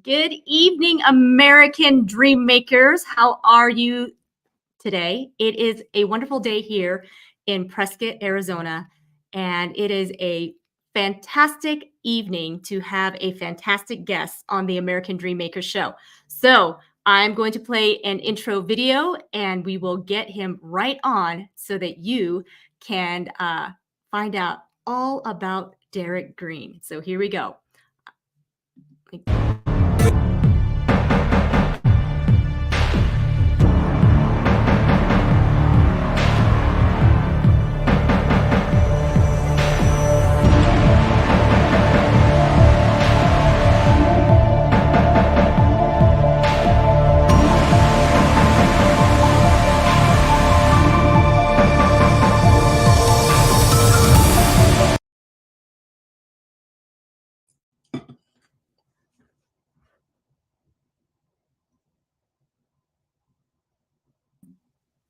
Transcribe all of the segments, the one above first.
Good evening, American dream makers. How are you today? It is a wonderful day here in Prescott, Arizona, and it is a fantastic evening to have a fantastic guest on the American Dream Maker show. So I'm going to play an intro video and we will get him right on so that you can find out all about Derrick Green. So here we go.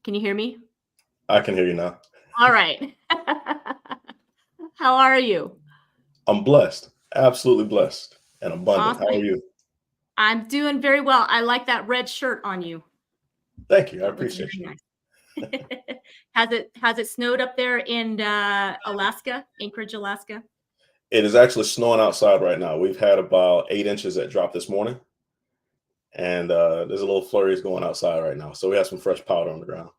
Can you hear me? I can hear you now. All right. How are you? I'm blessed, absolutely blessed and abundant. Awesome. How are you? I'm doing very well. I like that red shirt on you. Thank you. I That looks appreciate very you. nice. Has it snowed up there in Alaska, Anchorage, Alaska? It is actually snowing outside right now. We've had about 8 inches that dropped this morning, and there's a little flurries going outside right now. So we have some fresh powder on the ground.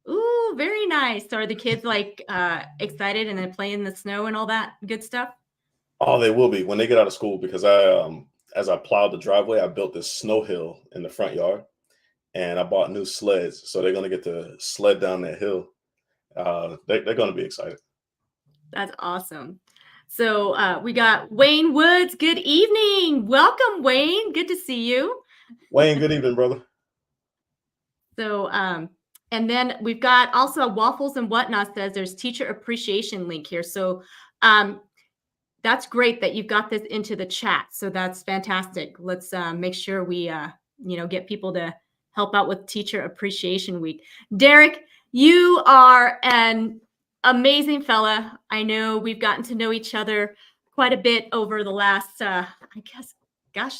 Ooh, very nice. So are the kids like excited and then playing in the snow and all that good stuff? Oh, they will be when they get out of school because as I plowed the driveway, I built this snow hill in the front yard, and I bought new sleds, so they're going to get to sled down that hill. They're going to be excited. That's awesome. So we got Wayne Woods. Good evening. Welcome, Wayne. Good to see you. Wayne, good evening, brother. So, and then we've got also Waffles and Whatnot says there's teacher appreciation link here. So that's great that you've got this into the chat. So that's fantastic. Let's make sure we, get people to help out with Teacher Appreciation Week. Derrick, you are an amazing fella. I know we've gotten to know each other quite a bit over the last,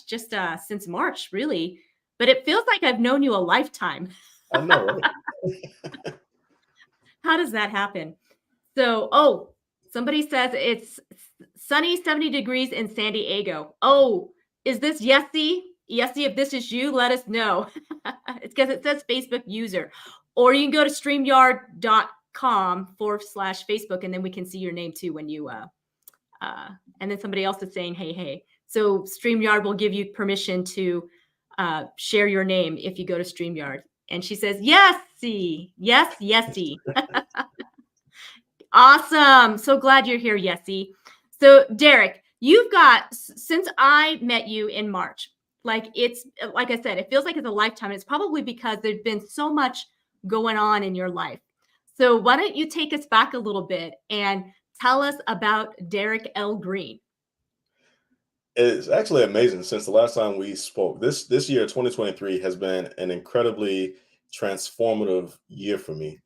just since March, really. But it feels like I've known you a lifetime. I know, right? How does that happen? So, somebody says it's sunny 70 degrees in San Diego. Oh, is this Yessie? Yessie, if this is you, let us know. It's because it says Facebook user. Or you can go to streamyard.com/Facebook, and then we can see your name too when you, and then somebody else is saying, hey. So StreamYard will give you permission to share your name if you go to StreamYard. And she says, Yessie. Yes, Yessie. Awesome. So glad you're here, Yessie. So Derrick, you've got, since I met you in March, like I said, it feels like it's a lifetime. It's probably because there's been so much going on in your life. So why don't you take us back a little bit and tell us about Derrick L. Green? It's actually amazing since the last time we spoke. This year, 2023, has been an incredibly transformative year for me.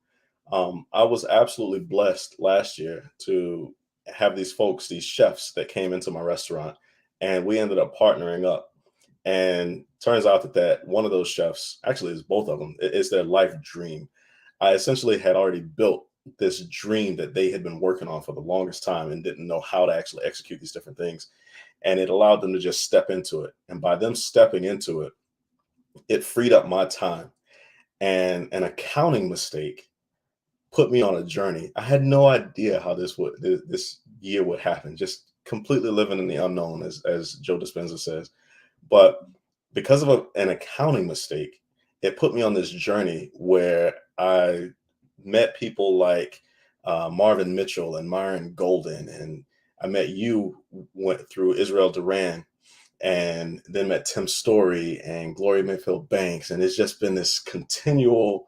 I was absolutely blessed last year to have these folks, these chefs that came into my restaurant, and we ended up partnering up. And turns out that one of those chefs, actually is both of them, is their life dream. I essentially had already built this dream that they had been working on for the longest time and didn't know how to actually execute these different things. And it allowed them to just step into it. And by them stepping into it, it freed up my time. And an accounting mistake put me on a journey. I had no idea how this year would happen, just completely living in the unknown, as Joe Dispenza says. But because of an accounting mistake, it put me on this journey where I met people like Marvin Mitchell and Myron Golden, and I met you, went through Israel Duran, and then met Tim Story and Gloria Mayfield Banks. And it's just been this continual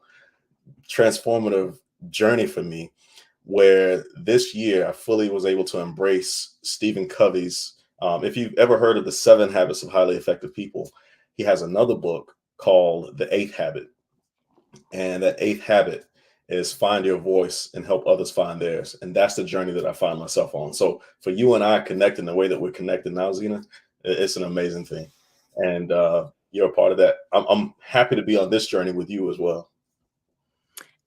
transformative journey for me, where this year I fully was able to embrace Stephen Covey's, if you've ever heard of the 7 Habits of Highly Effective People, he has another book called The 8th Habit. And that 8th habit is find your voice and help others find theirs. And that's the journey that I find myself on. So for you and I connecting the way that we're connected now, Zena, it's an amazing thing. and you're a part of that. I'm happy to be on this journey with you as well.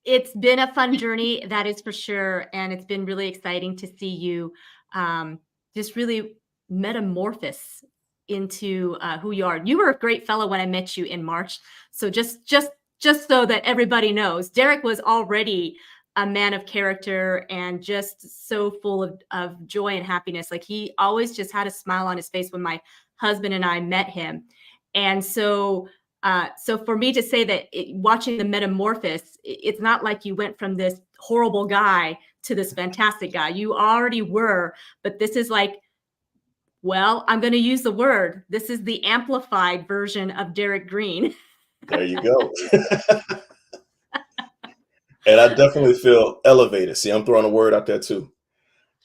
It's been a fun journey, that is for sure, and it's been really exciting to see you, um, just really metamorphose into, who you are. You were a great fellow when I met you in March, so just so that everybody knows, Derrick was already a man of character and just so full of joy and happiness. Like, he always just had a smile on his face when my husband and I met him, and so for me to say that watching the metamorphosis, it's not like you went from this horrible guy to this fantastic guy. You already were, but this is like, well, I'm going to use the word. This is the amplified version of Derrick Green. There you go. And I definitely feel elevated. See, I'm throwing a word out there too.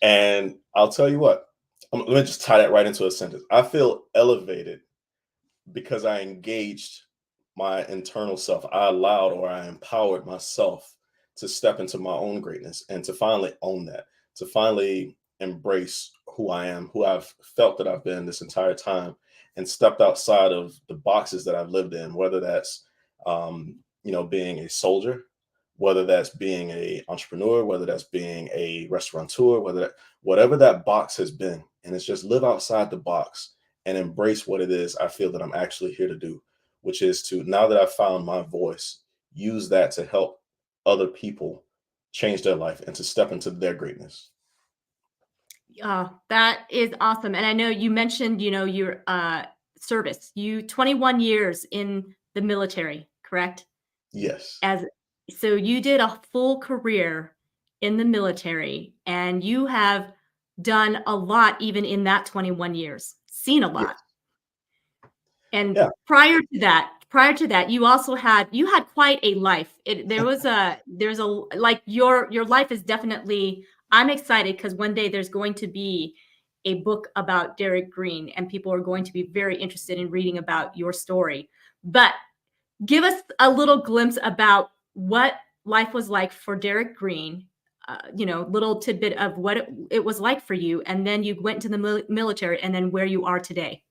And I'll tell you what, let me just tie that right into a sentence. I feel elevated because I engaged my internal self. I allowed or I empowered myself to step into my own greatness and to finally own that, to finally embrace who I am, who I've felt that I've been this entire time, and stepped outside of the boxes that I've lived in, whether that's, being a soldier, whether that's being a entrepreneur, whether that's being a restaurateur, whatever that box has been, and it's just live outside the box and embrace what it is I feel that I'm actually here to do, which is to, now that I've found my voice, use that to help other people change their life and to step into their greatness. That is awesome. And I know you mentioned, your service. You 21 years in the military, correct? Yes. As so you did a full career in the military and you have done a lot even in that 21 years, seen a lot. Yes. And Yeah. prior to that, you had quite a life. There's a like your life is definitely. I'm excited because one day there's going to be a book about Derrick Green and people are going to be very interested in reading about your story. But give us a little glimpse about what life was like for Derrick Green. Little tidbit of what it was like for you, and then you went into the military, and then where you are today.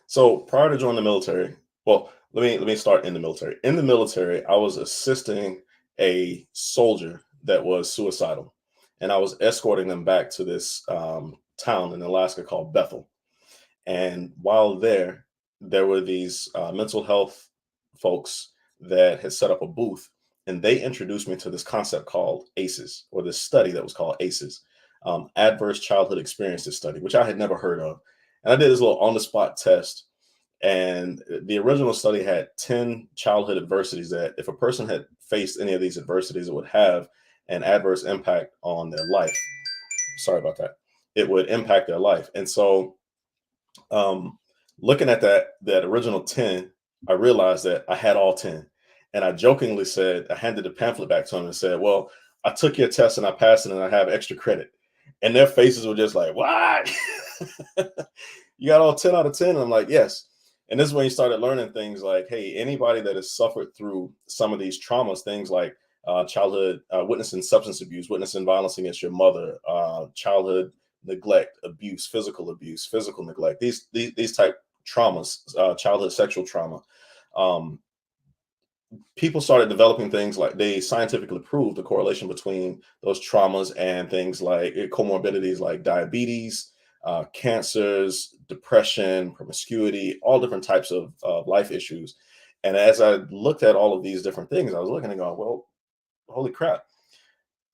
So prior to joining the military, well, let me start in the military. In the military, I was assisting a soldier that was suicidal, and I was escorting them back to this town in Alaska called Bethel. And while there were these mental health folks that had set up a booth, and they introduced me to this concept called ACEs, or this study that was called ACEs, Adverse Childhood Experiences Study, which I had never heard of. And I did this little on the spot test. And the original study had 10 childhood adversities that, if a person had faced any of these adversities, it would have an adverse impact on their life. Sorry about that. It would impact their life. And so, um, looking at that original 10, I realized that I had all 10. And I jokingly said, I handed the pamphlet back to him and said, well, I took your test and I passed it and I have extra credit. And their faces were just like, what? You got all 10 out of 10? And I'm like, yes. And this is when you started learning things like, hey, anybody that has suffered through some of these traumas, things like childhood witnessing substance abuse, witnessing violence against your mother, childhood neglect, abuse, physical neglect, these type traumas, childhood sexual trauma. Um, People started developing things like, they scientifically proved the correlation between those traumas and things like comorbidities like diabetes, cancers, depression, promiscuity, all different types of life issues. And as I looked at all of these different things, I was looking and going, well, holy crap,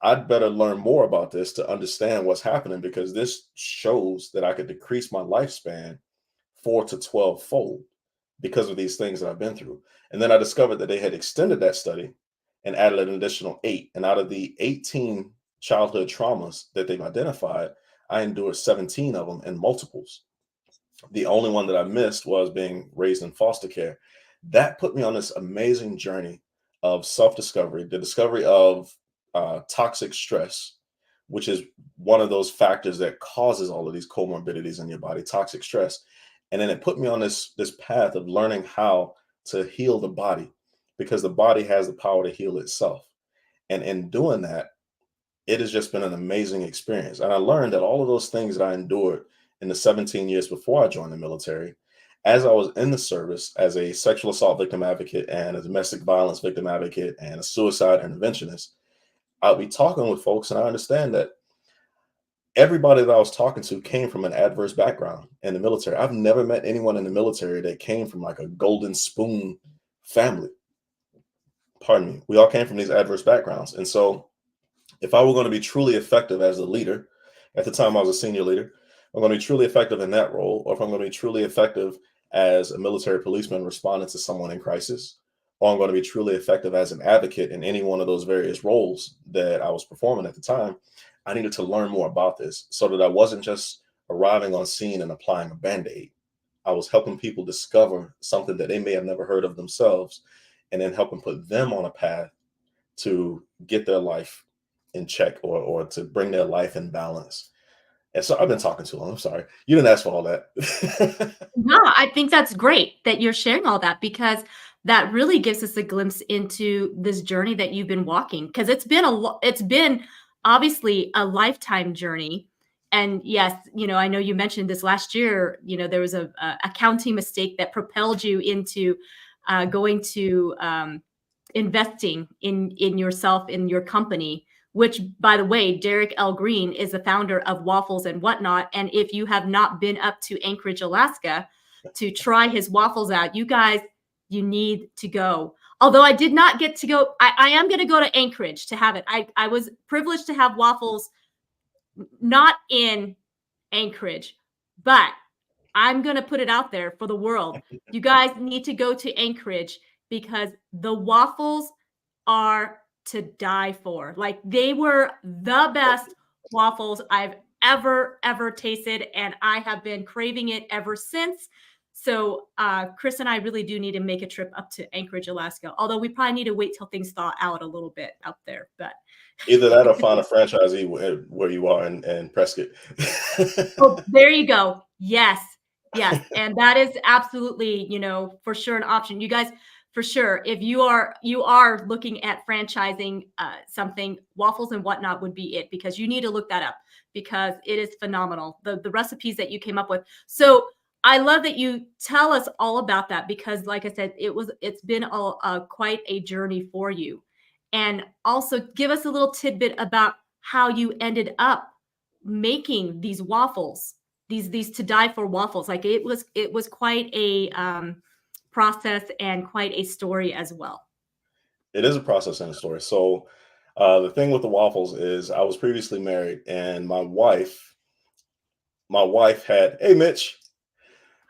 I'd better learn more about this to understand what's happening, because this shows that I could decrease my lifespan 4 to 12 fold because of these things that I've been through. And then I discovered that they had extended that study and added an additional 8. And out of the 18 childhood traumas that they've identified, I endured 17 of them in multiples. The only one that I missed was being raised in foster care. That put me on this amazing journey of self discovery, the discovery of toxic stress, which is one of those factors that causes all of these comorbidities in your body, toxic stress. And then it put me on this path of learning how to heal the body, because the body has the power to heal itself. And in doing that, it has just been an amazing experience. And I learned that all of those things that I endured in the 17 years before I joined the military As I was in the service as a sexual assault victim advocate and a domestic violence victim advocate and a suicide interventionist, I'll be talking with folks, and I understand that everybody that I was talking to came from an adverse background in the military. I've never met anyone in the military that came from like a golden spoon family. Pardon me. We all came from these adverse backgrounds. And so, if I were going to be truly effective as a leader, at the time I was a senior leader, I'm going to be truly effective in that role, or if I'm going to be truly effective as a military policeman responding to someone in crisis, or I'm going to be truly effective as an advocate in any one of those various roles that I was performing at the time, I needed to learn more about this so that I wasn't just arriving on scene and applying a band-aid. I was helping people discover something that they may have never heard of themselves, and then helping put them on a path to get their life in check, or to bring their life in balance. And so I've been talking too long. I'm sorry. You didn't ask for all that. No, I think that's great that you're sharing all that because that really gives us a glimpse into this journey that you've been walking because it's been obviously a lifetime journey. And yes, I know you mentioned this last year, there was a accounting mistake that propelled you into going to investing in yourself, in your company, which, by the way, Derrick L. Green is the founder of Waffles and Whatnot. And if you have not been up to Anchorage, Alaska to try his waffles out, you guys, you need to go. Although I did not get to go, I am going to go to Anchorage to have it. I was privileged to have waffles not in Anchorage, but I'm going to put it out there for the world. You guys need to go to Anchorage because the waffles are to die for. Like they were the best waffles I've ever tasted, and I have been craving it ever since. So Chris and I really do need to make a trip up to Anchorage, Alaska. Although we probably need to wait till things thaw out a little bit out there. But Either that or find a franchisee where you are in Prescott. oh, there you go. Yes. Yes. And that is absolutely, for sure an option. You guys, for sure, if you are looking at franchising something, Waffles and Whatnot would be it because you need to look that up because it is phenomenal. The recipes that you came up with. So I love that you tell us all about that because like I said, it's been quite a journey for you. And also give us a little tidbit about how you ended up making these waffles, these to die for waffles. Like it was quite a process and quite a story as well. It is a process and a story. So the thing with the waffles is I was previously married, and my wife had, hey Mitch.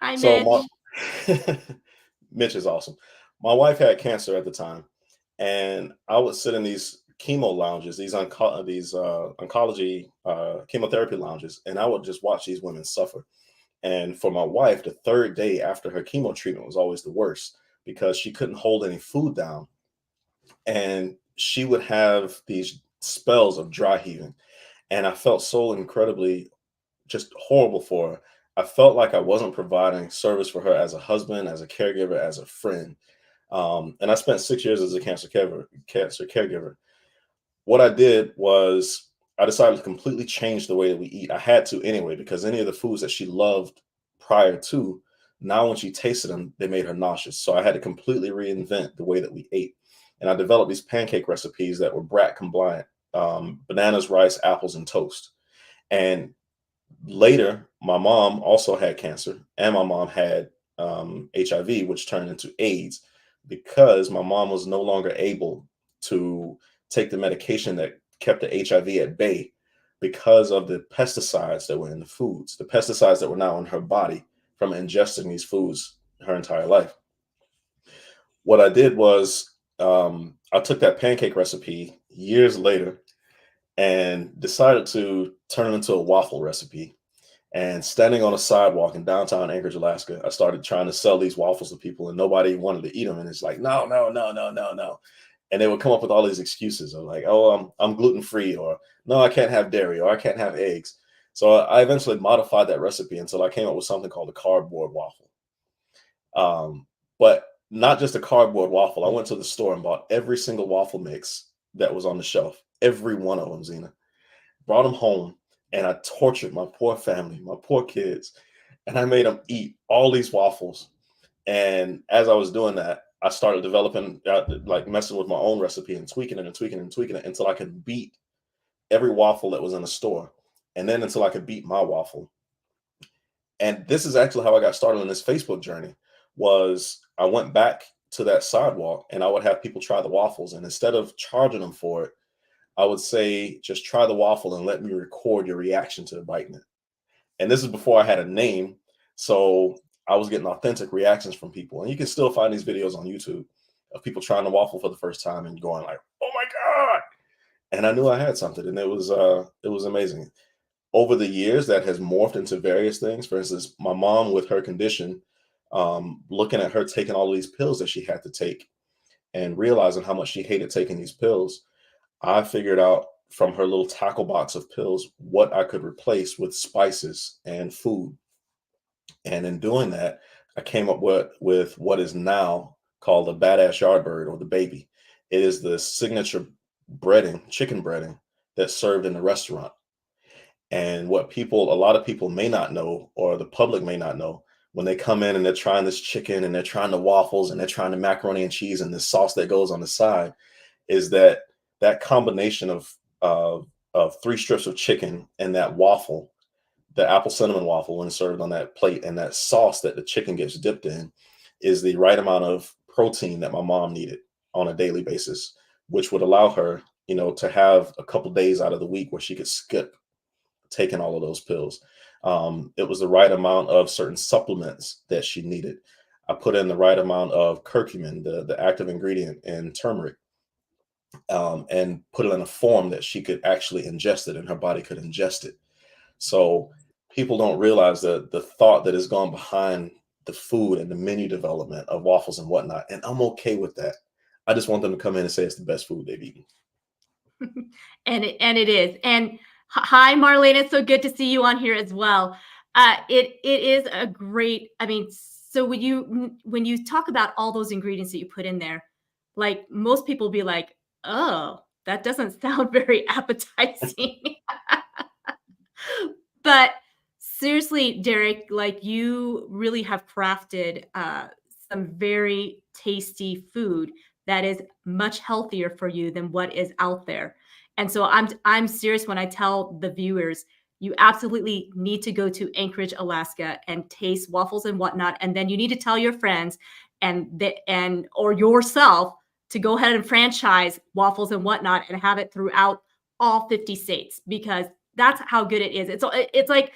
Hi, So Mitch. Mitch is awesome. My wife had cancer at the time, and I would sit in these chemo lounges, these oncology chemotherapy lounges, and I would just watch these women suffer. And for my wife, the third day after her chemo treatment was always the worst because she couldn't hold any food down, and she would have these spells of dry heaving, and I felt so incredibly just horrible for her. I felt like I wasn't providing service for her as a husband, as a caregiver, as a friend. And I spent 6 years as a cancer caregiver. What I did was I decided to completely change the way that we eat. I had to anyway, because any of the foods that she loved prior to, now when she tasted them, they made her nauseous. So I had to completely reinvent the way that we ate. And I developed these pancake recipes that were BRAT compliant, bananas, rice, apples, and toast. And later, my mom also had cancer, and my mom had HIV, which turned into AIDS because my mom was no longer able to take the medication that kept the HIV at bay because of the pesticides that were in the foods, the pesticides that were now in her body from ingesting these foods her entire life. What I did was I took that pancake recipe years later and decided to turn it into a waffle recipe. And standing on a sidewalk in downtown Anchorage, Alaska, I started trying to sell these waffles to people, and nobody wanted to eat them. And it's like, no, no, no, no, no, no. And they would come up with all these excuses of like, oh, I'm gluten free, or no, I can't have dairy, or I can't have eggs. So I eventually modified that recipe until I came up with something called a cardboard waffle. But not just a cardboard waffle. I went to the store and bought every single waffle mix that was on the shelf, every one of them, Zena. Brought them home, and I tortured my poor family, my poor kids. and I made them eat all these waffles. And as I was doing that, I started developing, like messing with my own recipe and tweaking it and tweaking it and tweaking it until I could beat every waffle that was in the store. And then until I could beat my waffle. And this is actually how I got started on this Facebook journey. Was I went back to that sidewalk and I would have people try the waffles. And instead of charging them for it, I would say, just try the waffle and let me record your reaction to biting it. And this is before I had a name. So I was getting authentic reactions from people. And you can still find these videos on YouTube of people trying the waffle for the first time and going like, oh my God. And I knew I had something. And it was amazing. Over the years, that has morphed into various things. For instance, my mom with her condition, looking at her taking all these pills that she had to take and realizing how much she hated taking these pills, I figured out from her little tackle box of pills what I could replace with spices and food. And in doing that, I came up with what is now called the badass yardbird or the baby. It is the signature breading, chicken breading that's served in the restaurant. And a lot of people may not know, or the public may not know, when they come in and they're trying this chicken and they're trying the waffles and they're trying the macaroni and cheese and the sauce that goes on the side, is that combination of three strips of chicken and that waffle, the apple cinnamon waffle when served on that plate, and that sauce that the chicken gets dipped in, is the right amount of protein that my mom needed on a daily basis, which would allow her, to have a couple days out of the week where she could skip taking all of those pills. It was the right amount of certain supplements that she needed. I put in the right amount of curcumin, the active ingredient in turmeric, and put it in a form that she could actually ingest it and her body could ingest it. So people don't realize the thought that has gone behind the food and the menu development of Waffles and Whatnot. And I'm okay with that. I just want them to come in and say it's the best food they've eaten. And it is. And hi, Marlene. It's so good to see you on here as well. It is a great. I mean, so when you talk about all those ingredients that you put in there, like most people be like, oh, that doesn't sound very appetizing. But seriously, Derrick, like you really have crafted some very tasty food that is much healthier for you than what is out there. And so I'm serious when I tell the viewers, you absolutely need to go to Anchorage, Alaska, and taste Waffles and Whatnot, and then you need to tell your friends and or yourself to go ahead and franchise Waffles and Whatnot and have it throughout all 50 states, because that's how good it is. It's like,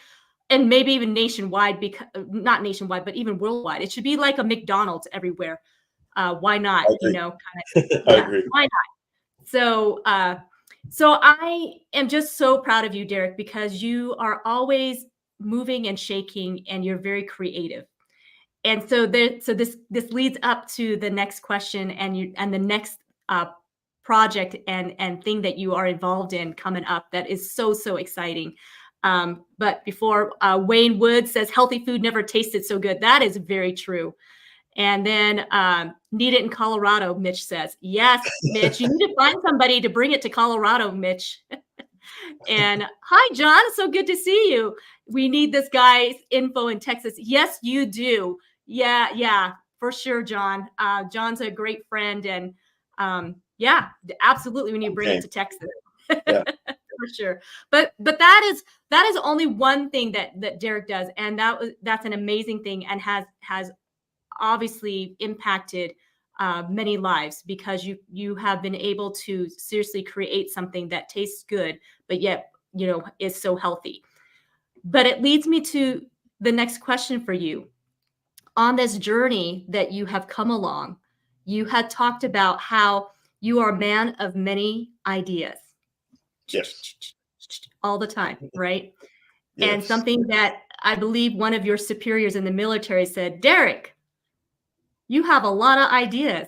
and maybe even nationwide, because not nationwide, but even worldwide. It should be like a McDonald's everywhere. Why not? I agree. Kind of, I yeah, agree. why not? So I am just so proud of you, Derrick, because you are always moving and shaking, and you're very creative. And so this leads up to the next question, and the next project and thing that you are involved in coming up that is so exciting. But before, Wayne Wood says healthy food never tasted so good. That is very true. And then need it in Colorado, Mitch says. Yes, Mitch, you need to find somebody to bring it to Colorado, Mitch. And hi, John. So good to see you. We need this guy's info in Texas. Yes, you do. Yeah, for sure, John. John's a great friend. And yeah, absolutely. We need to bring it to Texas. Yeah. For sure. But that is only one thing that Derrick does. And that's an amazing thing, and has obviously impacted many lives, because you have been able to seriously create something that tastes good, but yet, is so healthy. But it leads me to the next question for you. On this journey that you have come along, you had talked about how you are a man of many ideas. Yes. All the time, right? Yes. And something that I believe one of your superiors in the military said, Derrick, you have a lot of ideas,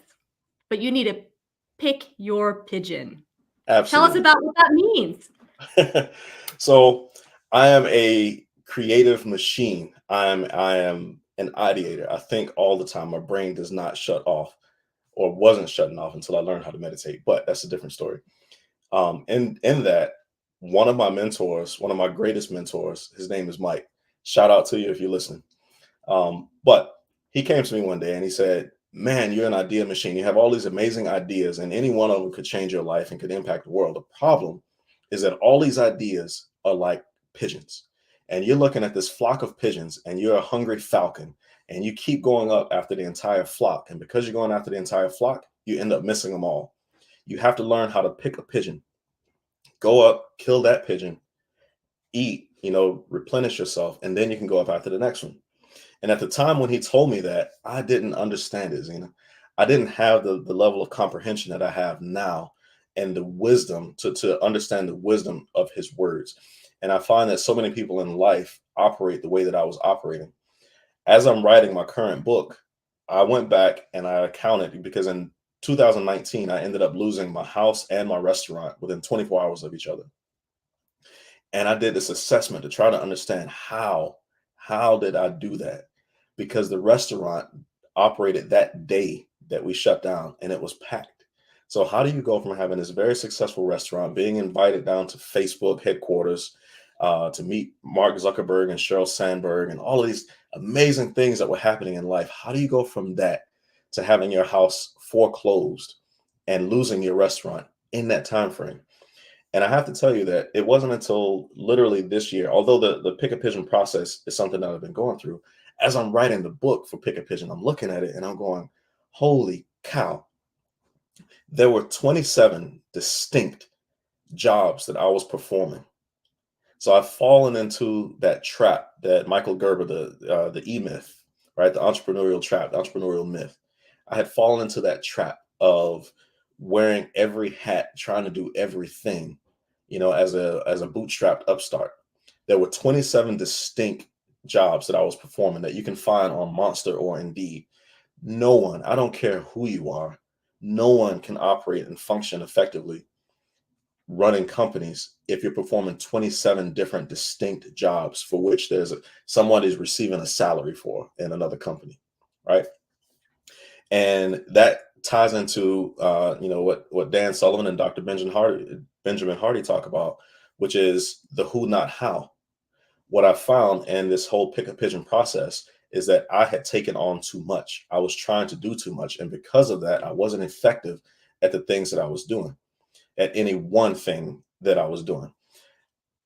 but you need to pick your pigeon. Absolutely. Tell us about what that means. So I am a creative machine. I am an ideator. I think all the time. My brain does not shut off, or wasn't shutting off until I learned how to meditate. But that's a different story. In that, one of my mentors, one of my greatest mentors, his name is Mike. Shout out to you if you're listening. But he came to me one day and he said, "Man, you're an idea machine. You have all these amazing ideas, and any one of them could change your life and could impact the world. The problem is that all these ideas are like pigeons. And you're looking at this flock of pigeons, and you're a hungry falcon, and you keep going up after the entire flock. And because you're going after the entire flock, you end up missing them all. You have to learn how to pick a pigeon, go up, kill that pigeon, eat, replenish yourself, and then you can go up after the next one." And at the time when he told me that, I didn't understand it, Zena. I didn't have the level of comprehension that I have now and the wisdom to understand the wisdom of his words. And I find that so many people in life operate the way that I was operating. As I'm writing my current book, I went back and I accounted because in 2019, I ended up losing my house and my restaurant within 24 hours of each other. And I did this assessment to try to understand how did I do that? Because the restaurant operated that day that we shut down and it was packed. So how do you go from having this very successful restaurant, being invited down to Facebook headquarters to meet Mark Zuckerberg and Sheryl Sandberg and all of these amazing things that were happening in life? How do you go from that to having your house foreclosed and losing your restaurant in that time frame? And I have to tell you that it wasn't until literally this year, although the Pick a Pigeon process is something that I've been going through, as I'm writing the book for Pick a Pigeon, I'm looking at it and I'm going, holy cow. There were 27 distinct jobs that I was performing. So I've fallen into that trap that Michael Gerber, the E myth, right? The entrepreneurial trap, the entrepreneurial myth. I had fallen into that trap of wearing every hat, trying to do everything, as a bootstrapped upstart. There were 27 distinct jobs that I was performing that you can find on Monster or Indeed. No one, I don't care who you are, no one can operate and function effectively running companies if you're performing 27 different distinct jobs for which someone is receiving a salary for in another company, right? And that ties into what Dan Sullivan and Dr. Benjamin Hardy talk about, which is the who, not how. What I found in this whole Pick a Pigeon process is that I had taken on too much. I was trying to do too much, and because of that, I wasn't effective at the things that I was doing, at any one thing that I was doing.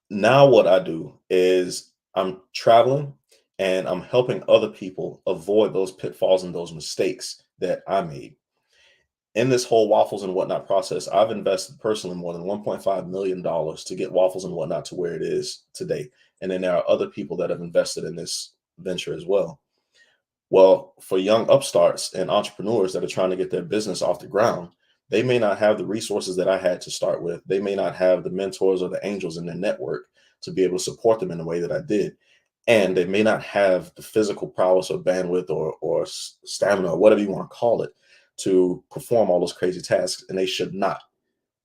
Now what I do is I'm traveling and I'm helping other people avoid those pitfalls and those mistakes that I made. In this whole Waffles and Whatnot process, I've invested personally more than $1.5 million to get Waffles and Whatnot to where it is today. And then there are other people that have invested in this venture as well. Well, for young upstarts and entrepreneurs that are trying to get their business off the ground, they may not have the resources that I had to start with. They may not have the mentors or the angels in their network to be able to support them in the way that I did. And they may not have the physical prowess or bandwidth or stamina or whatever you want to call it to perform all those crazy tasks, and they should not.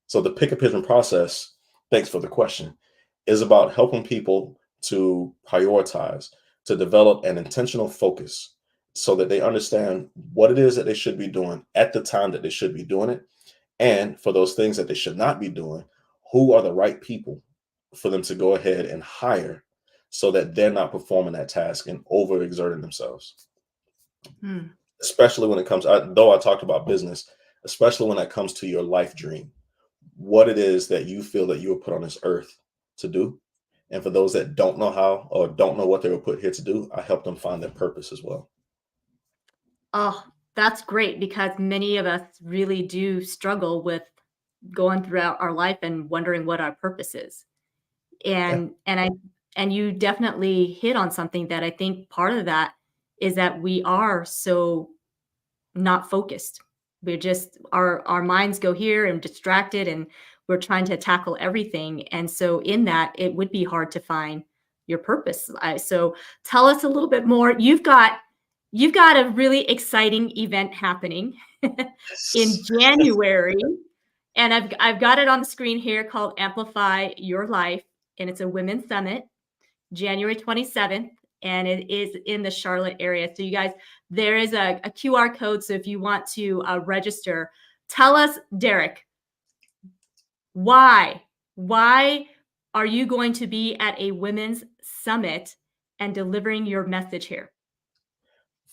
So the Pick a Pigeon process, thanks for the question, is about helping people to prioritize, to develop an intentional focus so that they understand what it is that they should be doing at the time that they should be doing it. And for those things that they should not be doing, who are the right people for them to go ahead and hire so that they're not performing that task and overexerting themselves. Hmm. Especially when it comes, though I talked about business, especially when it comes to your life dream, what it is that you feel that you were put on this earth to do. And for those that don't know how or don't know what they were put here to do, I help them find their purpose as well. Oh, that's great because many of us really do struggle with going throughout our life and wondering what our purpose is. Yeah. And you definitely hit on something that I think part of that is that we are so not focused. We're just our minds go here and distracted and we're trying to tackle everything. And so in that it would be hard to find your purpose. So tell us a little bit more. You've got a really exciting event happening in January. And I've got it on the screen here called Amplify Your Life. And it's a women's summit, January 27th. And it is in the Charlotte area. So you guys, there is a QR code. So if you want to register, tell us, Derrick, why are you going to be at a women's summit and delivering your message here.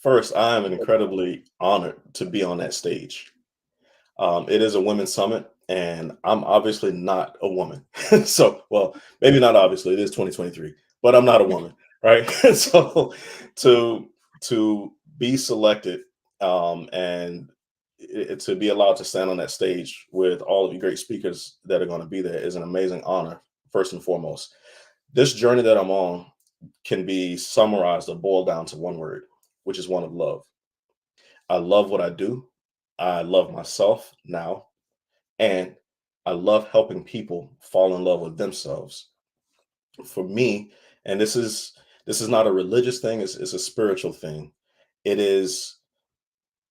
First, I am incredibly honored to be on that stage. It is a women's summit, and I'm obviously not a woman. So, well, maybe not obviously, it is 2023, but I'm not a woman, right? So, to to be selected and to be allowed to stand on that stage with all of the great speakers that are going to be there is an amazing honor. First and foremost, this journey that I'm on can be summarized or boiled down to one word, which is one of love. I love what I do. I love myself now, and I love helping people fall in love with themselves. For me, and this is not a religious thing, it's a spiritual thing. It is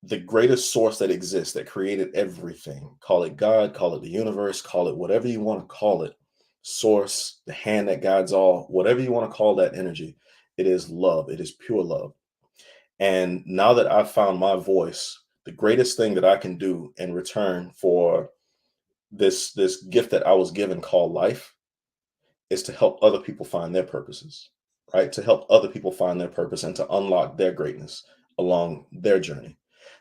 the greatest source that exists that created everything. Call it God, call it the universe, call it whatever you want to call it. Source, the hand that guides all, whatever you want to call that energy. It is love. It is pure love. And now that I've found my voice, the greatest thing that I can do in return for this gift that I was given called life is to help other people find their purposes, right? To help other people find their purpose and to unlock their greatness along their journey.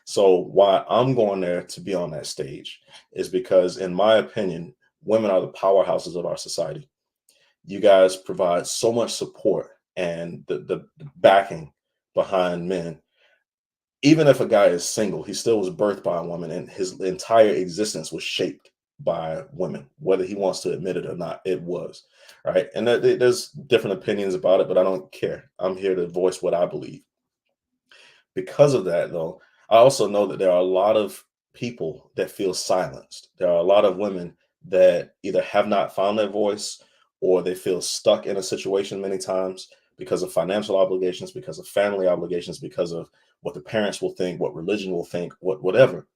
So why I'm going there to be on that stage is because, in my opinion, women are the powerhouses of our society. You guys provide so much support and the backing behind men. Even if a guy is single, he still was birthed by a woman, and his entire existence was shaped by women, whether he wants to admit it or not. It was right, and there's different opinions about it, but I don't care. I'm here to voice what I believe. Because of that, though, I also know that there are a lot of people that feel silenced. There are a lot of women that either have not found their voice or they feel stuck in a situation many times because of financial obligations, because of family obligations, because of what the parents will think, what religion will think, whatever.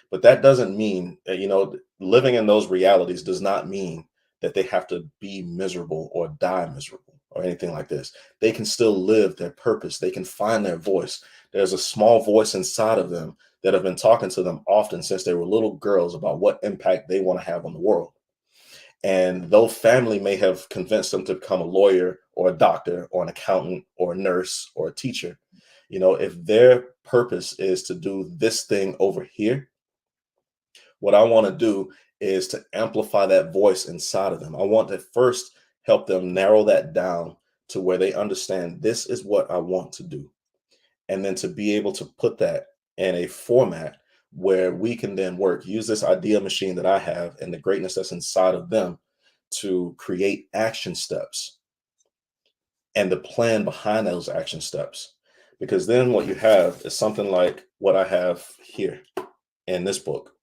But that doesn't mean that, living in those realities does not mean that they have to be miserable or die miserable or anything like this. They can still live their purpose. They can find their voice. There's a small voice inside of them that have been talking to them often since they were little girls about what impact they want to have on the world. And though family may have convinced them to become a lawyer or a doctor or an accountant or a nurse or a teacher, if their purpose is to do this thing over here, what I want to do is to amplify that voice inside of them. I want to first help them narrow that down to where they understand this is what I want to do. And then to be able to put that in a format where we can then use this idea machine that I have and the greatness that's inside of them to create action steps and the plan behind those action steps. Because then what you have is something like what I have here in this book,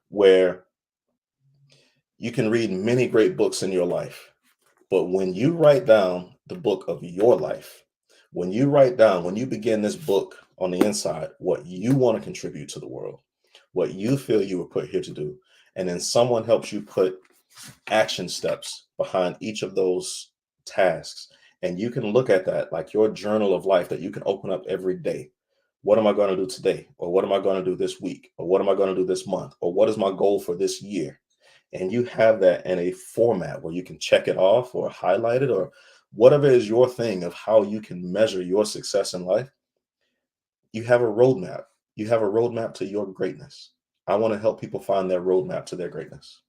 where you can read many great books in your life, but when you write down the book of your life, when you begin this book on the inside, what you want to contribute to the world, what you feel you were put here to do, and then someone helps you put action steps behind each of those tasks, and you can look at that like your journal of life that you can open up every day. What am I going to do today? Or what am I going to do this week? Or what am I going to do this month? Or what is my goal for this year? And you have that in a format where you can check it off or highlight it or whatever is your thing of how you can measure your success in life. You have a roadmap. You have a roadmap to your greatness. I want to help people find their roadmap to their greatness.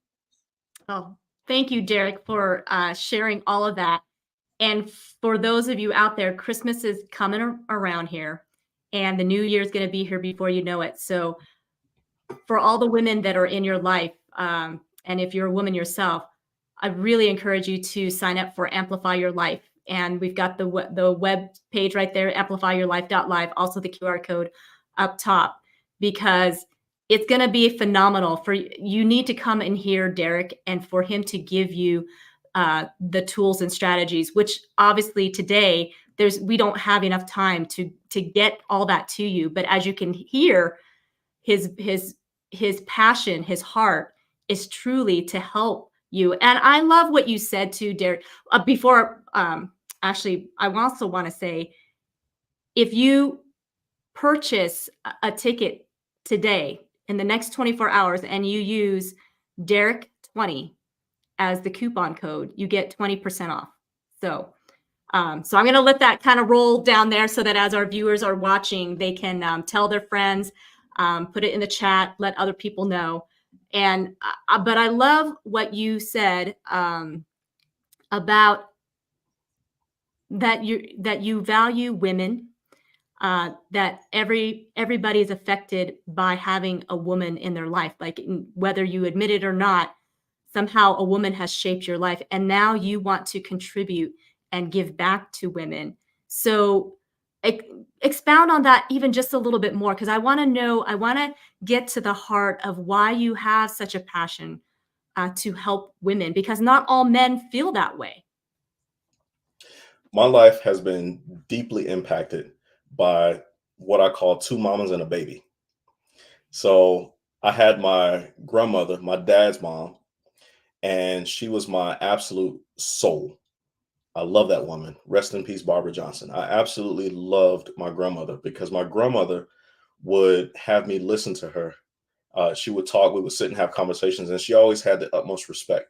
Oh, thank you, Derrick, for sharing all of that. And for those of you out there, Christmas is coming around here, and the new year is going to be here before you know it. So, for all the women that are in your life, and if you're a woman yourself, I really encourage you to sign up for Amplify Your Life. And we've got the web page right there, amplifyyourlife.live, also the QR code up top, because it's going to be phenomenal. For you need to come and hear Derrick, and for him to give you the tools and strategies, which obviously today we don't have enough time to get all that to you. But as you can hear, his passion, his heart is truly to help you. And I love what you said to Derrick before. Actually, I also want to say, if you purchase a ticket today in the next 24 hours and you use Derrick 20 as the coupon code, you get 20% off. So So I'm going to let that kind of roll down there so that as our viewers are watching, they can tell their friends, put it in the chat, let other people know. And but I love what you said about that you value women, that everybody is affected by having a woman in their life, like whether you admit it or not, somehow a woman has shaped your life, and now you want to contribute and give back to women. So ex- expound on that even just a little bit more, because I want to know, I want to get to the heart of why you have such a passion to help women, because not all men feel that way. My life has been deeply impacted by what I call two mamas and a baby. So I had my grandmother, my dad's mom, and she was my absolute soul. I love that woman. Rest in peace, Barbara Johnson. I absolutely loved my grandmother because my grandmother would have me listen to her. She would talk, we would sit and have conversations, and she always had the utmost respect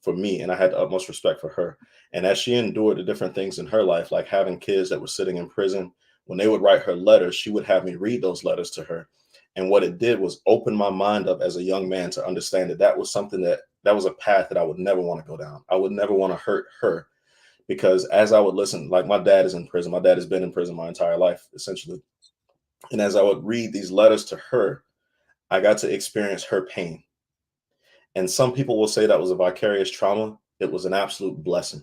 for me, and I had the utmost respect for her. And as she endured the different things in her life, like having kids that were sitting in prison, when they would write her letters, she would have me read those letters to her. And what it did was open my mind up as a young man to understand that that was something that was a path that I would never want to go down. I would never want to hurt her because as I would listen, like my dad is in prison, my dad has been in prison my entire life, essentially. And as I would read these letters to her, I got to experience her pain. And some people will say that was a vicarious trauma. It was an absolute blessing.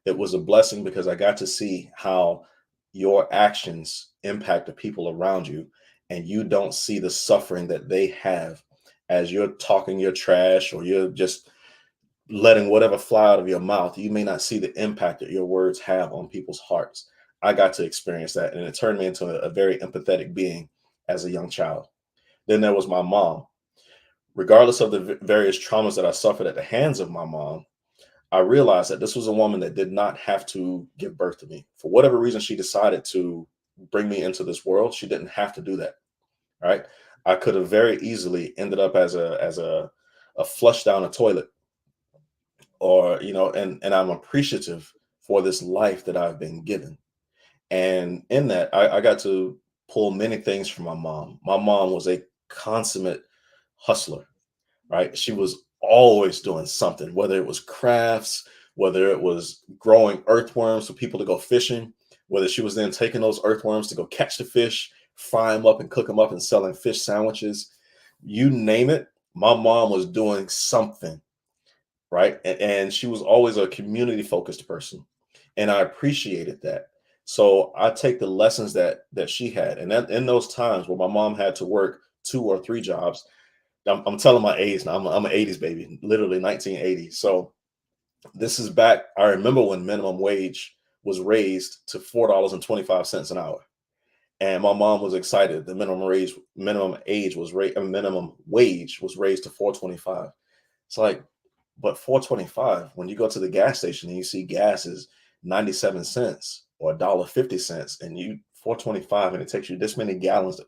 It was a blessing because I got to see how your actions impact the people around you, and you don't see the suffering that they have as you're talking your trash or you're just letting whatever fly out of your mouth. You may not see the impact that your words have on people's hearts. I got to experience that, and it turned me into a very empathetic being as a young child. Then there was my mom. Regardless of the various traumas that I suffered at the hands of my mom, I realized that this was a woman that did not have to give birth to me. For whatever reason, she decided to bring me into this world. She didn't have to do that. Right. I could have very easily ended up as a flush down a toilet, or, and I'm appreciative for this life that I've been given. And in that, I got to pull many things from my mom. My mom was a consummate hustler, right? She was always doing something, whether it was crafts, whether it was growing earthworms for people to go fishing, whether she was then taking those earthworms to go catch the fish, fry them up and cook them up and selling fish sandwiches. You name it, my mom was doing something, right? And she was always a community focused person. And I appreciated that. So I take the lessons that she had. And that, in those times where my mom had to work 2 or 3 jobs, I'm telling my age now. I'm an 80s baby, literally 1980. So this is back. I remember when minimum wage was raised to $4.25 an hour, and my mom was excited. The minimum wage was raised to 4.25. It's like, but 4.25. When you go to the gas station and you see gas is 97 cents or $1.50, and you 4.25, and it takes you this many gallons.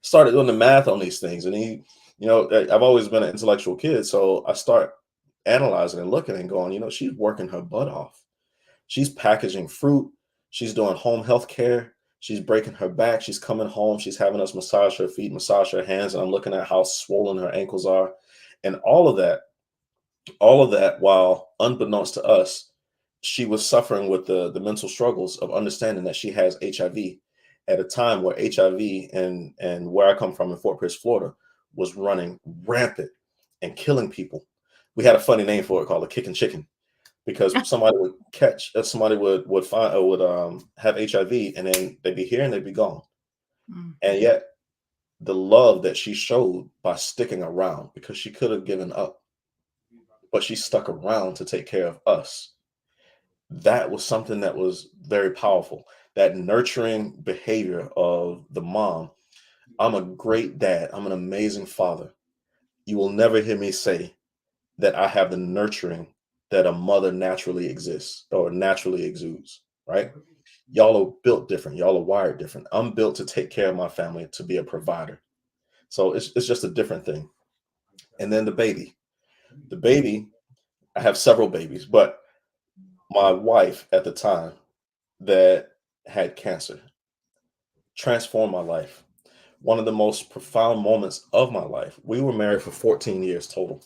Started doing the math on these things, and I've always been an intellectual kid, so I start analyzing and looking and going, she's working her butt off. She's packaging fruit, she's doing home health care, she's breaking her back, she's coming home, she's having us massage her feet, massage her hands, and I'm looking at how swollen her ankles are, and all of that while unbeknownst to us, she was suffering with the mental struggles of understanding that she has HIV at a time where HIV and where I come from in Fort Pierce, Florida, was running rampant and killing people. We had a funny name for it called a kicking chicken, because somebody would find or would have HIV, and then they'd be here and they'd be gone. Mm. And yet the love that she showed by sticking around, because she could have given up, but she stuck around to take care of us. That was something that was very powerful. That nurturing behavior of the mom. I'm a great dad. I'm an amazing father. You will never hear me say that I have the nurturing that a mother naturally exists or naturally exudes, right? Y'all are built different. Y'all are wired different. I'm built to take care of my family, to be a provider. So it's just a different thing. And then the baby. The baby, I have several babies, but my wife at the time that had cancer transformed my life. One of the most profound moments of my life. We were married for 14 years total,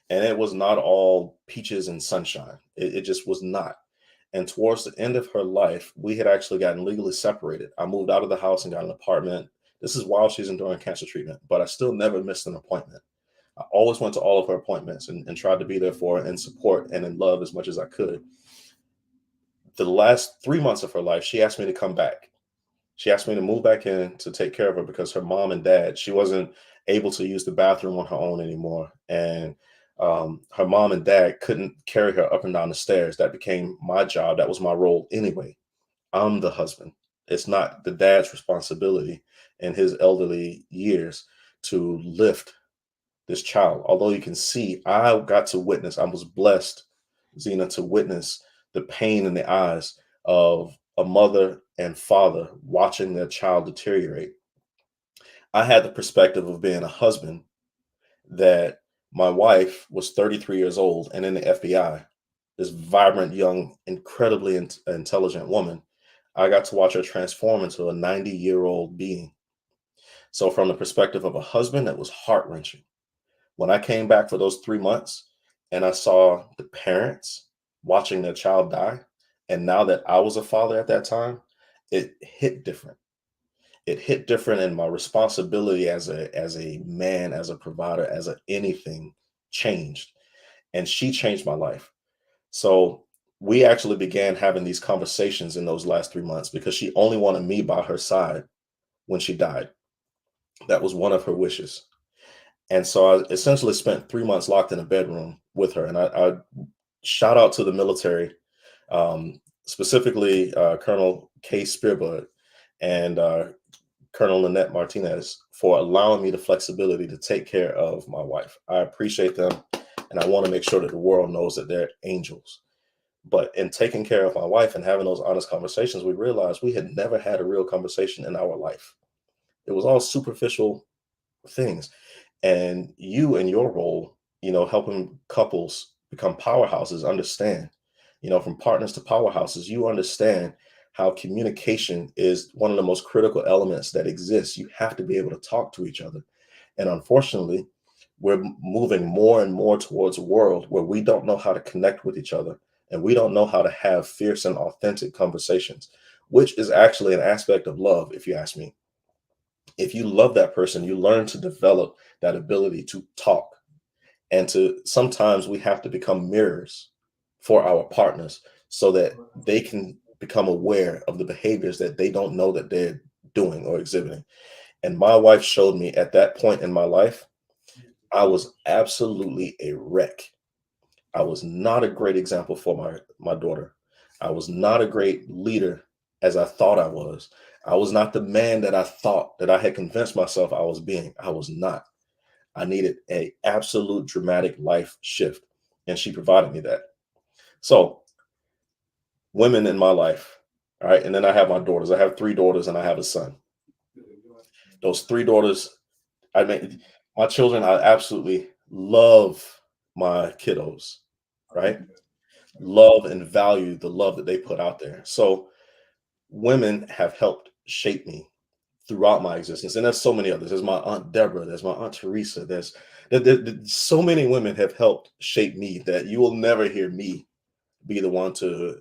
and it was not all peaches and sunshine. It just was not. And towards the end of her life, we had actually gotten legally separated. I moved out of the house and got an apartment. This is while she's enduring cancer treatment, but I still never missed an appointment. I always went to all of her appointments and tried to be there for her and support and in love as much as I could. The last 3 months of her life, she asked me to come back. She asked me to move back in to take care of her because her mom and dad, she wasn't able to use the bathroom on her own anymore. And her mom and dad couldn't carry her up and down the stairs. That became my job. That was my role anyway. I'm the husband. It's not the dad's responsibility in his elderly years to lift this child. Although you can see, I got to witness, I was blessed, Zena, to witness the pain in the eyes of a mother and father watching their child deteriorate. I had the perspective of being a husband that my wife was 33 years old and in the FBI, this vibrant, young, incredibly intelligent woman. I got to watch her transform into a 90-year-old being. So, from the perspective of a husband, that was heart wrenching. When I came back for those 3 months and I saw the parents watching their child die, and now that I was a father at that time, it hit different. It hit different, and my responsibility as a man, as a provider, as a anything changed. And she changed my life. So we actually began having these conversations in those last 3 months because she only wanted me by her side when she died. That was one of her wishes. And so I essentially spent 3 months locked in a bedroom with her. And I shout out to the military, specifically Colonel K. Spearbud and Colonel Lynette Martinez, for allowing me the flexibility to take care of my wife. I appreciate them, and I want to make sure that the world knows that they're angels. But in taking care of my wife and having those honest conversations, we realized we had never had a real conversation in our life. It was all superficial things. And you in your role, helping couples become powerhouses, understand, from partners to powerhouses, you understand how communication is one of the most critical elements that exists. You have to be able to talk to each other. And unfortunately, we're moving more and more towards a world where we don't know how to connect with each other, and we don't know how to have fierce and authentic conversations, which is actually an aspect of love, if you ask me. If you love that person, you learn to develop that ability to talk. And to sometimes we have to become mirrors for our partners so that they can become aware of the behaviors that they don't know that they're doing or exhibiting. And my wife showed me at that point in my life, I was absolutely a wreck. I was not a great example for my daughter. I was not a great leader as I thought I was. I was not the man that I thought that I had convinced myself I was being. I was not. I needed a absolute dramatic life shift, and she provided me that. So, women in my life, all right, and then I have my daughters. I have three daughters and I have a son. Those three daughters, I mean, my children, I absolutely love my kiddos, right? Love and value the love that they put out there. So women have helped shape me throughout my existence. And there's so many others. There's my Aunt Deborah, there's my Aunt Teresa, so many women have helped shape me that you will never hear me be the one to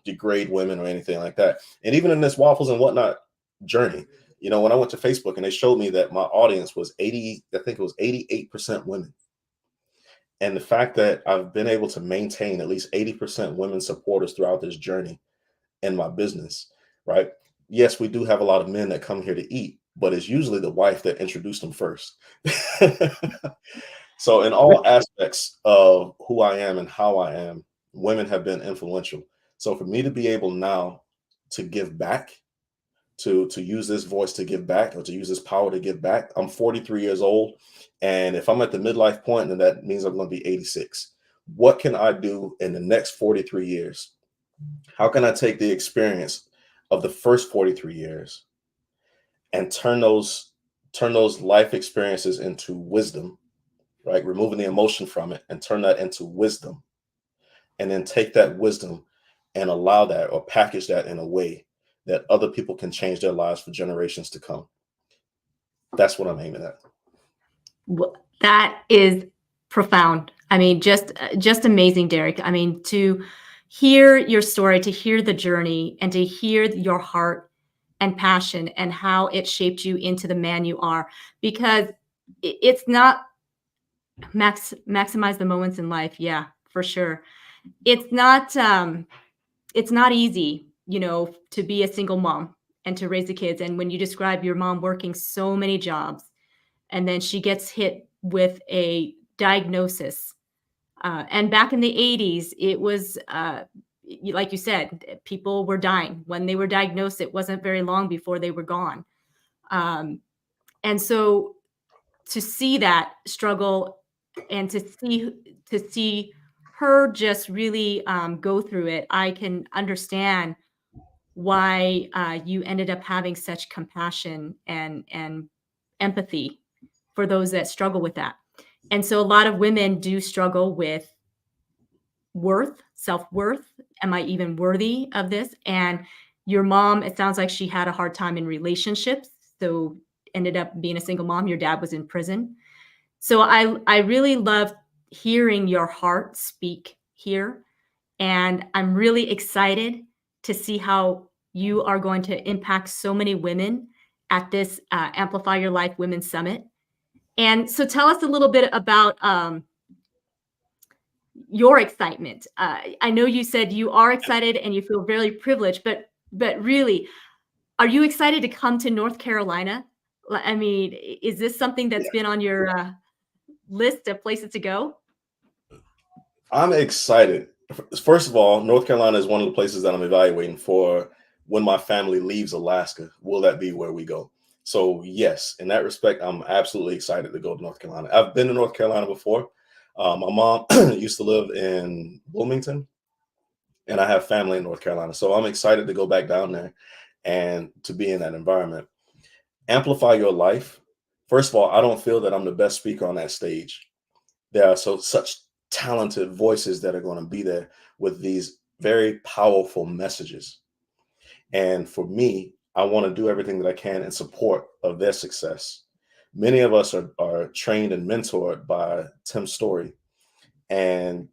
degrade women or anything like that. And even in this Waffles and Whatnot journey, when I went to Facebook and they showed me that my audience was 80, I think it was 88% women. And the fact that I've been able to maintain at least 80% women supporters throughout this journey in my business, right? Yes, we do have a lot of men that come here to eat, but it's usually the wife that introduced them first. So, in all aspects of who I am and how I am, women have been influential. So, for me to be able now to give back, to use this voice to give back, or to use this power to give back, I'm 43 years old. And if I'm at the midlife point, then that means I'm going to be 86. What can I do in the next 43 years? How can I take the experience of the first 43 years and turn those life experiences into wisdom, right? Removing the emotion from it and turn that into wisdom, and then take that wisdom and allow that or package that in a way that other people can change their lives for generations to come. That's what I'm aiming at. That is profound. I mean, just amazing, Derrick. I mean, to hear your story, to hear the journey, and to hear your heart and passion and how it shaped you into the man you are. Because it's not maximize the moments in life. Yeah, for sure. It's not it's not easy, to be a single mom and to raise the kids. And when you describe your mom working so many jobs, and then she gets hit with a diagnosis. And back in the 80s, it was, like you said, people were dying. When they were diagnosed, it wasn't very long before they were gone. Um, and so to see that struggle and to see her just really go through it, I can understand why you ended up having such compassion and empathy for those that struggle with that. And so a lot of women do struggle with worth, self-worth. Am I even worthy of this? And your mom, it sounds like she had a hard time in relationships, so ended up being a single mom. Your dad was in prison. So I really love hearing your heart speak here, and I'm really excited to see how you are going to impact so many women at this Amplify Your Life Women's Summit. And so tell us a little bit about your excitement. I know you said you are excited and you feel very privileged, but really, are you excited to come to North Carolina? I mean, is this something that's been on your list of places to go? I'm excited. First of all, North Carolina is one of the places that I'm evaluating for when my family leaves Alaska. Will that be where we go? So, yes, in that respect, I'm absolutely excited to go to North Carolina. I've been to North Carolina before. My mom used to live in Wilmington, and I have family in North Carolina. So, I'm excited to go back down there and to be in that environment. Amplify your life. First of all, I don't feel that I'm the best speaker on that stage. There are such talented voices that are going to be there with these very powerful messages. And for me, I want to do everything that I can in support of their success. Many of us are trained and mentored by Tim Story, and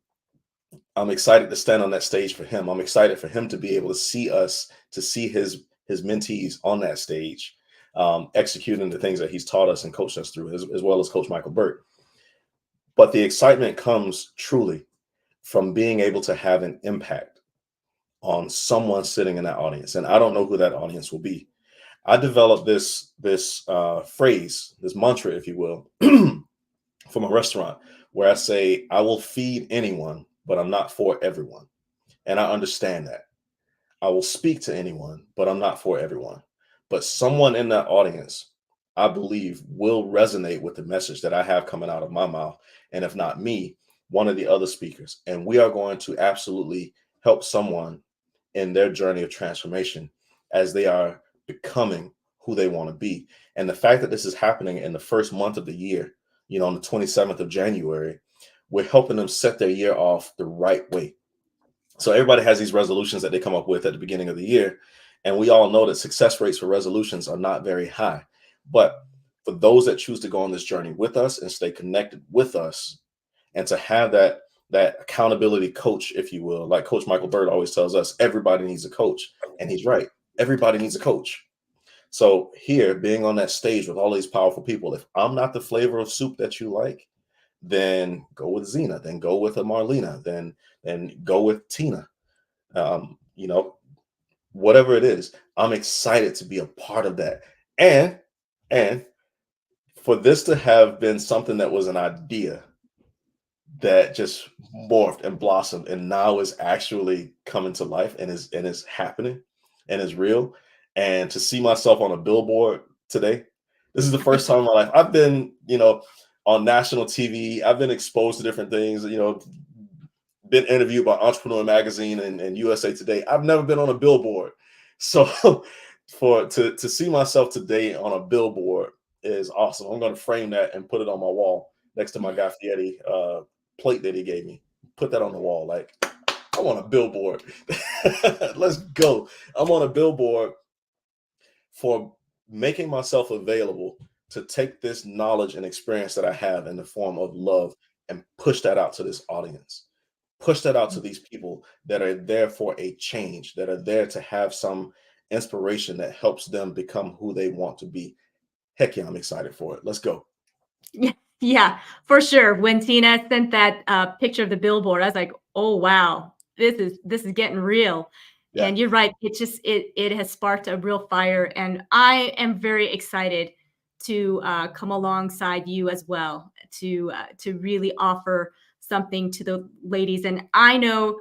I'm excited to stand on that stage for him. I'm excited for him to be able to see us, to see his mentees on that stage, executing the things that he's taught us and coached us through, as well as Coach Michael Burt. But the excitement comes truly from being able to have an impact on someone sitting in that audience. And I don't know who that audience will be. I developed this phrase, this mantra, if you will, for my restaurant, where I say, I will feed anyone, but I'm not for everyone. And I understand that. I will speak to anyone, but I'm not for everyone. But someone in that audience, I believe, will resonate with the message that I have coming out of my mouth. And if not me, one of the other speakers. And we are going to absolutely help someone in their journey of transformation as they are becoming who they want to be. And the fact that this is happening in the first month of the year, on the 27th of January, we're helping them set their year off the right way. So everybody has these resolutions that they come up with at the beginning of the year. And we all know that success rates for resolutions are not very high. But for those that choose to go on this journey with us and stay connected with us, and to have that accountability coach, if you will, like Coach Michael Bird always tells us, everybody needs a coach. And he's right. Everybody needs a coach. So here, being on that stage with all these powerful people, if I'm not the flavor of soup that you like, then go with Zena, then go with a Marlena, then go with Tina. Um, you know, Whatever it is, I'm excited to be a part of that. And for this to have been something that was an idea that just morphed and blossomed and now is actually coming to life and is happening and is real. And to see myself on a billboard today, this is the first time in my life I've been, on national TV. I've been exposed to different things, been interviewed by Entrepreneur Magazine and USA Today. I've never been on a billboard. So to see myself today on a billboard is awesome. I'm going to frame that and put it on my wall next to my Guy Fieri plate that he gave me. Put that on the wall. Like, I'm on a billboard. Let's go. I'm on a billboard for making myself available to take this knowledge and experience that I have in the form of love and push that out to this audience. Push that out to these people that are there for a change, that are there to have some inspiration that helps them become who they want to be. Heck yeah, I'm excited for it. Let's go. Yeah, yeah, for sure. When Tina sent that picture of the billboard, I was like, "Oh wow, this is getting real." Yeah. And you're right; it has sparked a real fire, and I am very excited to come alongside you as well to really offer something to the ladies. And I know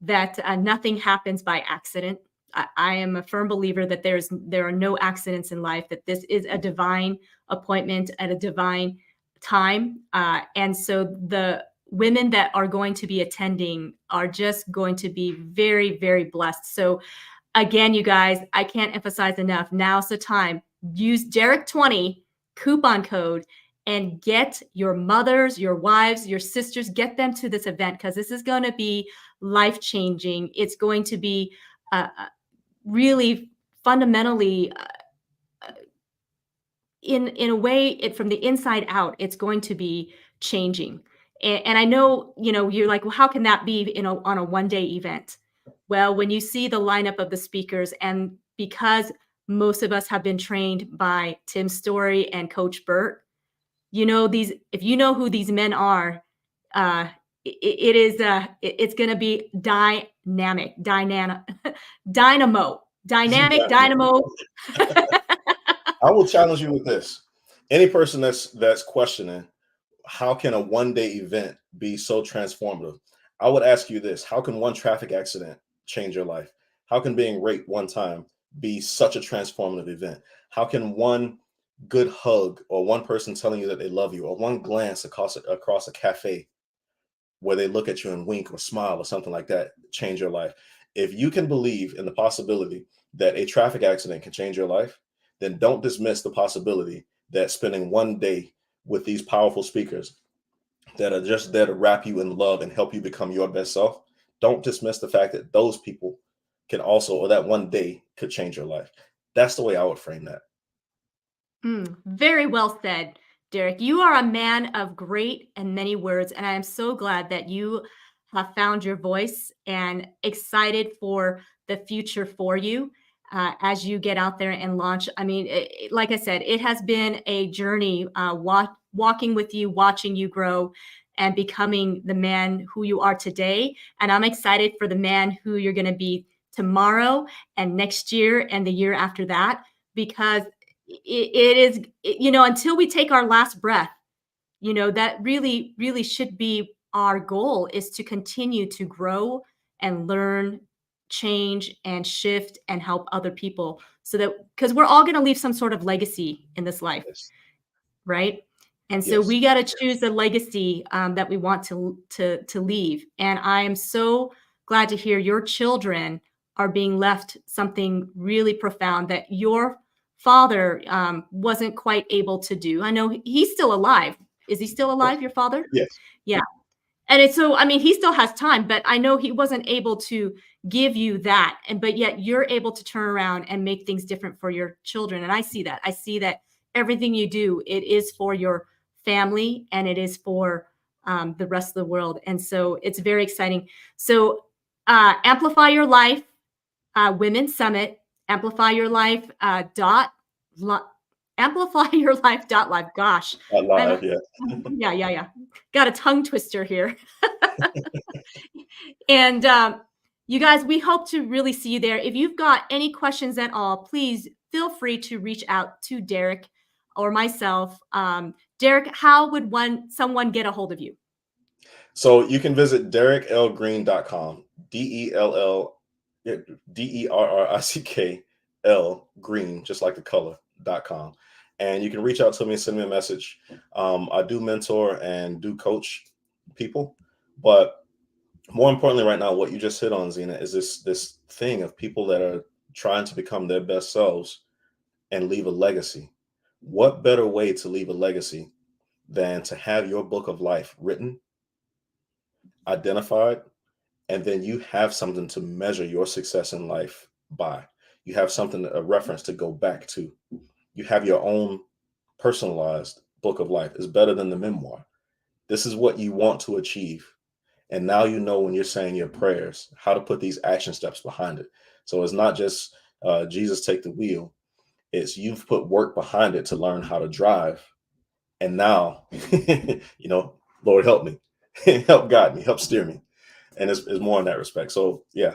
that nothing happens by accident. I am a firm believer that there are no accidents in life. That this is a divine appointment at a divine time, and so the women that are going to be attending are just going to be very, very blessed. So again, you guys, I can't emphasize enough. Now's the time. Use Derrick20 coupon code and get your mothers, your wives, your sisters, get them to this event because this is going to be life changing. It's going to be really fundamentally in a way it from the inside out it's going to be changing. And I know you're like, well, how can that be on a one day event? Well, when you see the lineup of the speakers, and because most of us have been trained by Tim Story and Coach Burt, these, if you know who these men are, uh it's going to be dynamic dynamo. I will challenge you with this. Any person that's questioning how can a one-day event be so transformative? I would ask you this: how can one traffic accident change your life? How can being raped one time be such a transformative event? How can one good hug or one person telling you that they love you or one glance across a cafe where they look at you and wink or smile or something like that change your life? If you can believe in the possibility that a traffic accident can change your life, then don't dismiss the possibility that spending one day with these powerful speakers that are just there to wrap you in love and help you become your best self, don't dismiss the fact that those people can also, or that one day could change your life. That's the way I would frame that. Very well said, Derrick. You are a man of great and many words, and I am so glad that you have found your voice and excited for the future for you as you get out there and launch. I mean, like I said, it has been a journey walking with you, watching you grow, and becoming the man who you are today. And I'm excited for the man who you're going to be tomorrow and next year and the year after that, because it is, until we take our last breath, that really, really should be our goal, is to continue to grow and learn, change and shift and help other people, so that, because we're all going to leave some sort of legacy in this life, Yes. right? And so Yes. we got to choose a legacy that we want to leave. And I am so glad to hear your children are being left something really profound that your father wasn't quite able to do. I know he's still alive. Is he still Yes. alive, your father? Yes. Yeah. And it's so, I mean, he still has time, but I know he wasn't able to give you that. And but yet you're able to turn around and make things different for your children. And I see that. I see that everything you do, it is for your family and it is for the rest of the world. And so it's very exciting. So amplify your life, Women's Summit, amplify your life li- amplify your life dot live. Gosh, Not I'm live, yeah. yeah. Got a tongue twister here. And you guys, we hope to really see you there. If you've got any questions at all, please feel free to reach out to Derrick or myself. Derrick, how would someone get a hold of you? So you can visit derricklgreen.com, Dell Derrick Green, just like the color.com. And you can reach out to me, send me a message. I do mentor and do coach people, but more importantly, right now, what you just hit on, Zena, is this thing of people that are trying to become their best selves and leave a legacy. What better way to leave a legacy than to have your book of life written, identified, and then you have something to measure your success in life by. You have something, a reference to go back to. You have your own personalized book of life. It's better than the memoir. This is what you want to achieve. And now you know when you're saying your prayers, how to put these action steps behind it. So it's not just Jesus take the wheel. It's you've put work behind it to learn how to drive. And now, Lord help me, help guide me, help steer me. And it's more in that respect. So yeah.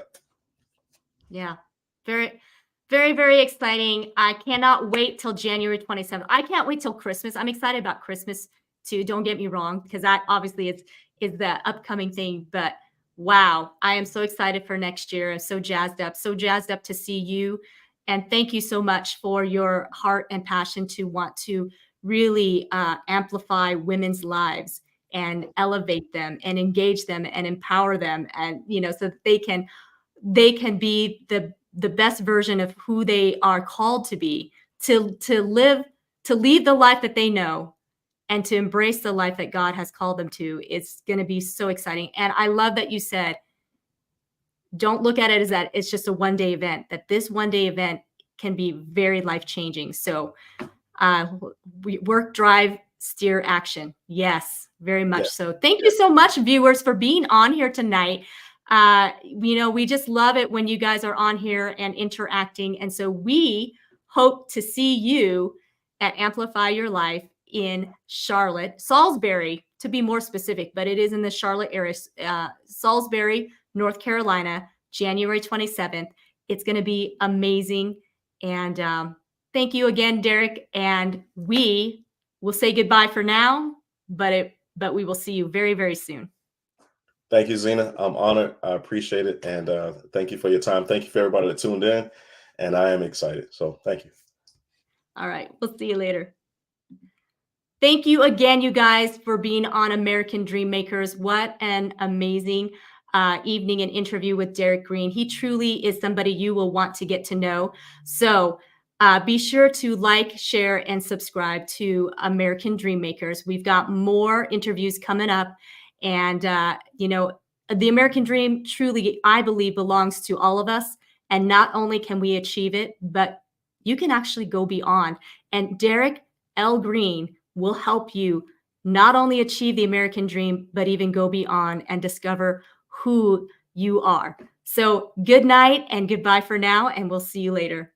Yeah. Very, very, very exciting. I cannot wait till January 27th. I can't wait till Christmas. I'm excited about Christmas too. Don't get me wrong, because that obviously is the upcoming thing. But wow, I am so excited for next year. I'm so jazzed up to see you. And thank you so much for your heart and passion to want to really amplify women's lives and elevate them and engage them and empower them, and so that they can be the best version of who they are called to be, to lead the life that they know, and to embrace the life that God has called them to. It's going to be so exciting. And I love that you said, don't look at it as that it's just a one-day event, that this one-day event can be very life-changing. So we work, drive, steer, action. Yes, very much Yeah. so. Thank you so much, viewers, for being on here tonight. We just love it when you guys are on here and interacting. And so we hope to see you at Amplify Your Life in Charlotte, Salisbury, to be more specific, but it is in the Charlotte area, Salisbury, North Carolina, January 27th. It's going to be amazing. And thank you again, Derrick. And we will say goodbye for now, but we will see you very, very soon. Thank you, Zena. I'm honored. I appreciate it. And thank you for your time. Thank you for everybody that tuned in. And I am excited. So thank you. All right. We'll see you later. Thank you again, you guys, for being on American Dream Makers. What an amazing evening and interview with Derrick Green. He truly is somebody you will want to get to know. So be sure to like, share, and subscribe to American Dream Makers. We've got more interviews coming up. And, the American dream truly, I believe, belongs to all of us. And not only can we achieve it, but you can actually go beyond. And Derrick L. Green will help you not only achieve the American dream, but even go beyond and discover who you are. So good night and goodbye for now, and we'll see you later.